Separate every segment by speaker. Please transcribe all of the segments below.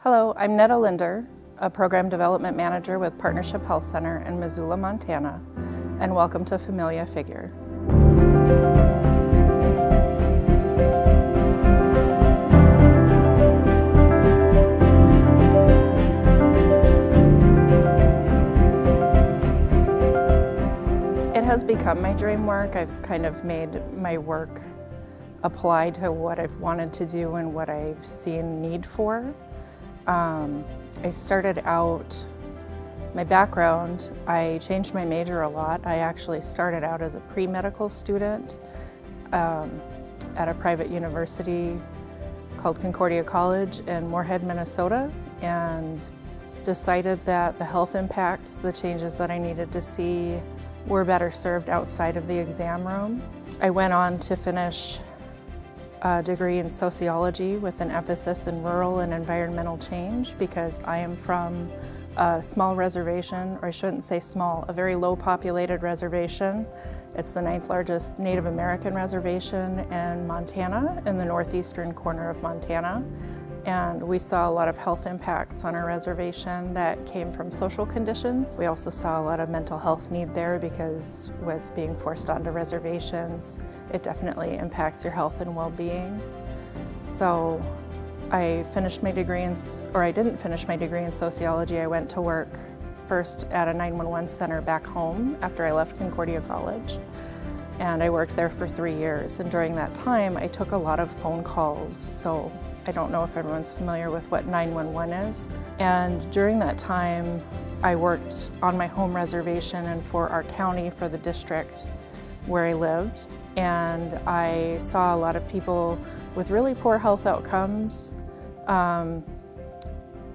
Speaker 1: Hello, I'm Netta Linder, a Program Development Manager with Partnership Health Center in Missoula, Montana, and welcome to Fimela Figure. It has become my dream work. I've kind of made my work apply to what I've wanted to do and what I've seen need for. I started out, my background, I changed my major a lot. I actually started out as a pre-medical student at a private university called Concordia College in Moorhead, Minnesota, and decided that the health impacts, the changes that I needed to see were better served outside of the exam room. I went on to finish a degree in sociology with an emphasis in rural and environmental change because I am from a small reservation, or I shouldn't say small, a very low populated reservation. It's the 9th largest Native American reservation in Montana, in the northeastern corner of Montana. And we saw a lot of health impacts on our reservation that came from social conditions. We also saw a lot of mental health need there because with being forced onto reservations, it definitely impacts your health and well-being. So I finished my degree I didn't finish my degree in sociology. I went to work first at a 911 center back home after I left Concordia College. And I worked there for 3 years. And during that time, I took a lot of phone calls. So I don't know if everyone's familiar with what 911 is. And during that time, I worked on my home reservation and for our county, for the district where I lived. And I saw a lot of people with really poor health outcomes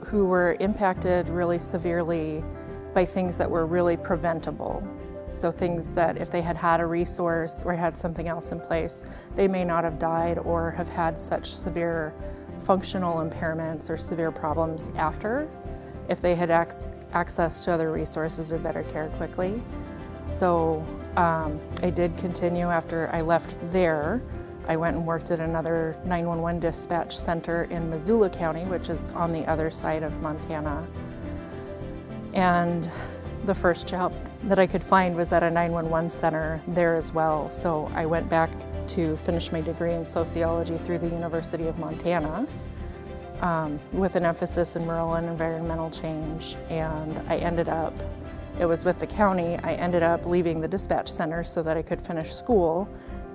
Speaker 1: who were impacted really severely by things that were really preventable. So things that if they had had a resource or had something else in place, they may not have died or have had such severe functional impairments or severe problems after if they had access to other resources or better care quickly. So I did continue after I left there. I went and worked at another 911 dispatch center in Missoula County, which is on the other side of Montana. And the first job that I could find was at a 911 center there as well. So I went back to finish my degree in sociology through the University of Montana with an emphasis in rural and environmental change. And I ended up, it was with the county, I ended up leaving the dispatch center so that I could finish school.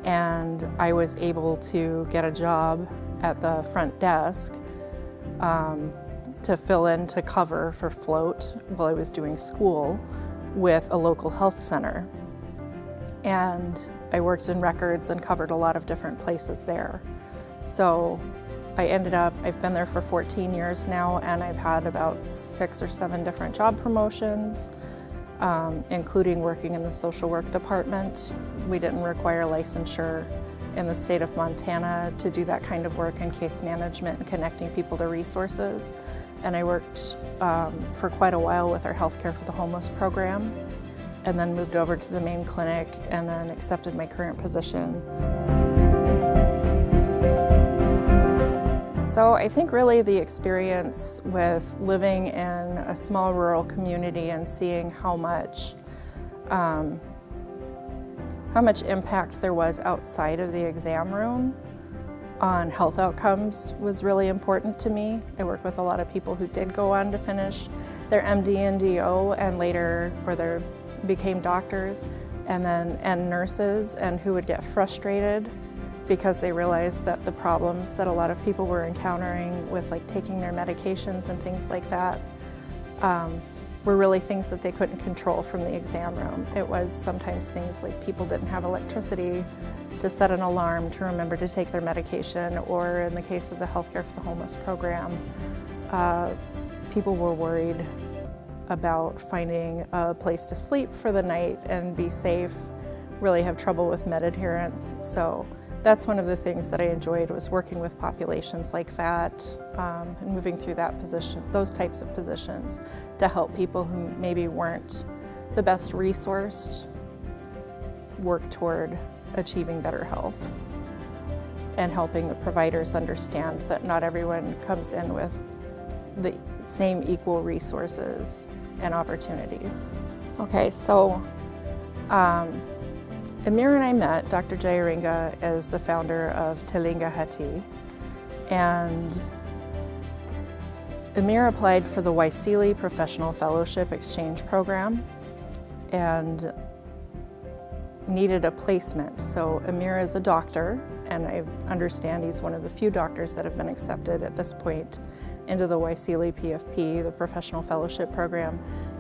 Speaker 1: And I was able to get a job at the front desk to fill in to cover for float while I was doing school with a local health center. And I worked in records and covered a lot of different places there. So I've been there for 14 years now, and I've had about 6 or 7 different job promotions, including working in the social work department. We didn't require licensure in the state of Montana to do that kind of work in case management and connecting people to resources. And I worked for quite a while with our Healthcare for the Homeless program, and then moved over to the main clinic and then accepted my current position. So I think really the experience with living in a small rural community and seeing how much impact there was outside of the exam room on health outcomes was really important to me. I work with a lot of people who did go on to finish their MD and DO and later, or became doctors and nurses, and who would get frustrated because they realized that the problems that a lot of people were encountering with like taking their medications and things like that were really things that they couldn't control from the exam room. It was sometimes things like people didn't have electricity to set an alarm to remember to take their medication, or in the case of the Healthcare for the Homeless program, people were worried about finding a place to sleep for the night and be safe, really have trouble with med adherence. So that's one of the things that I enjoyed, was working with populations like that and moving through those types of positions to help people who maybe weren't the best resourced work toward achieving better health, and helping the providers understand that not everyone comes in with the same equal resources and opportunities. Okay, so Amir and I met. Dr. Jayaringa is the founder of Telinga Hati, and Amir applied for the Waisili Professional Fellowship Exchange Program and needed a placement. So Amir is a doctor, and I understand he's one of the few doctors that have been accepted at this point into the Waisili PFP, the Professional Fellowship Program.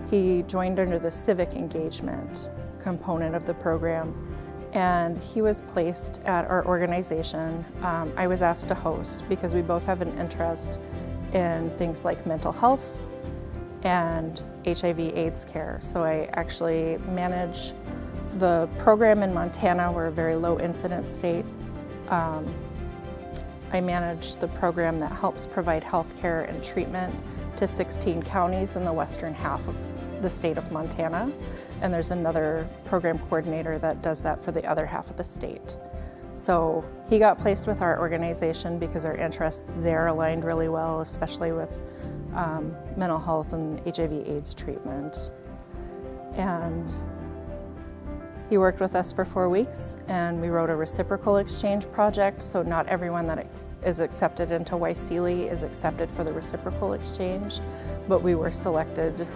Speaker 1: He joined under the civic engagement component of the program, and he was placed at our organization. I was asked to host because we both have an interest in things like mental health and HIV/AIDS care. So I actually manage the program in Montana. We're a very low incidence state. I manage the program that helps provide health care and treatment to 16 counties in the western half of the state of Montana. And there's another program coordinator that does that for the other half of the state. So he got placed with our organization because our interests there aligned really well, especially with mental health and HIV/AIDS treatment. And he worked with us for 4 weeks, and we wrote a reciprocal exchange project, so not everyone that is accepted into Waisili is accepted for the reciprocal exchange, but we were selected.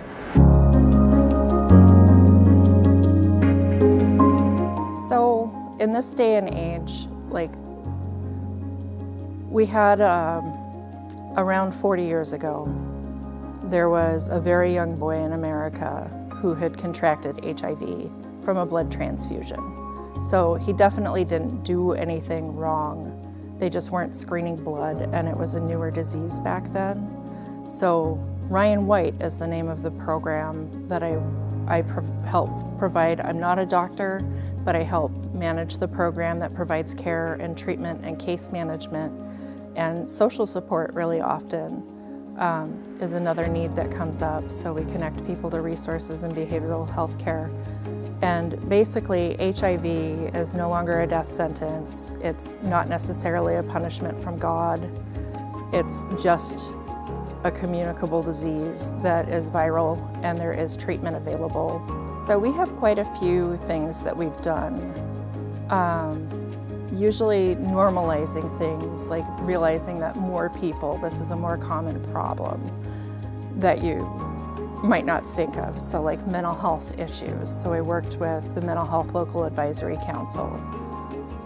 Speaker 1: So in this day and age, like, we had around 40 years ago, there was a very young boy in America who had contracted HIV from a blood transfusion. So he definitely didn't do anything wrong. They just weren't screening blood, and it was a newer disease back then. So Ryan White is the name of the program that I help provide. I'm not a doctor, but I help manage the program that provides care and treatment and case management, and social support really often is another need that comes up. So we connect people to resources and behavioral health care. And basically, HIV is no longer a death sentence. It's not necessarily a punishment from God. It's just a communicable disease that is viral, and there is treatment available. So we have quite a few things that we've done. Usually normalizing things, like realizing that more people, this is a more common problem that you might not think of. So like mental health issues. So I worked with the Mental Health Local Advisory Council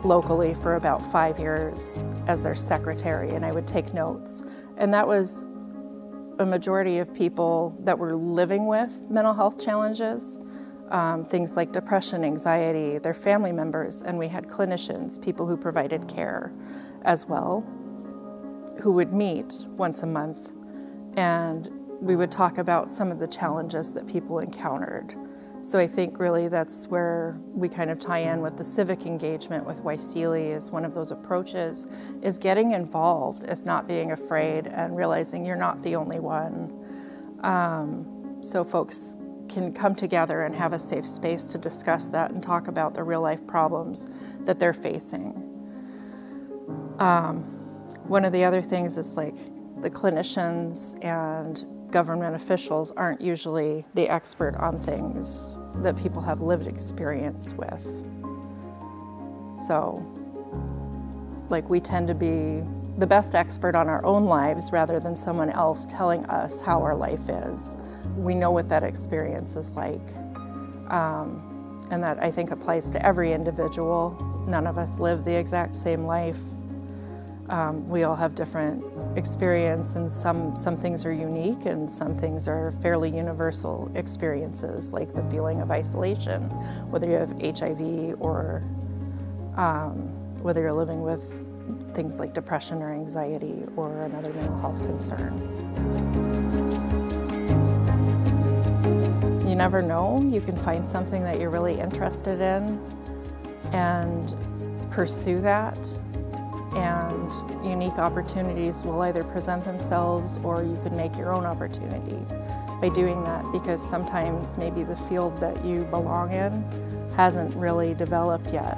Speaker 1: locally for about 5 years as their secretary, and I would take notes. And that was a majority of people that were living with mental health challenges, things like depression, anxiety, their family members, and we had clinicians, people who provided care as well, who would meet once a month, and we would talk about some of the challenges that people encountered. So I think really that's where we kind of tie in with the civic engagement with Waisili is one of those approaches, is getting involved, is not being afraid and realizing you're not the only one. So folks can come together and have a safe space to discuss that and talk about the real life problems that they're facing. One of the other things is like the clinicians and government officials aren't usually the expert on things that people have lived experience with. So, like, we tend to be the best expert on our own lives rather than someone else telling us how our life is. We know what that experience is like. And that, I think, applies to every individual. None of us live the exact same life. We all have different experience, and some things are unique and some things are fairly universal experiences, like the feeling of isolation, whether you have HIV or whether you're living with things like depression or anxiety or another mental health concern. You never know, you can find something that you're really interested in and pursue that. And unique opportunities will either present themselves or you could make your own opportunity by doing that, because sometimes maybe the field that you belong in hasn't really developed yet.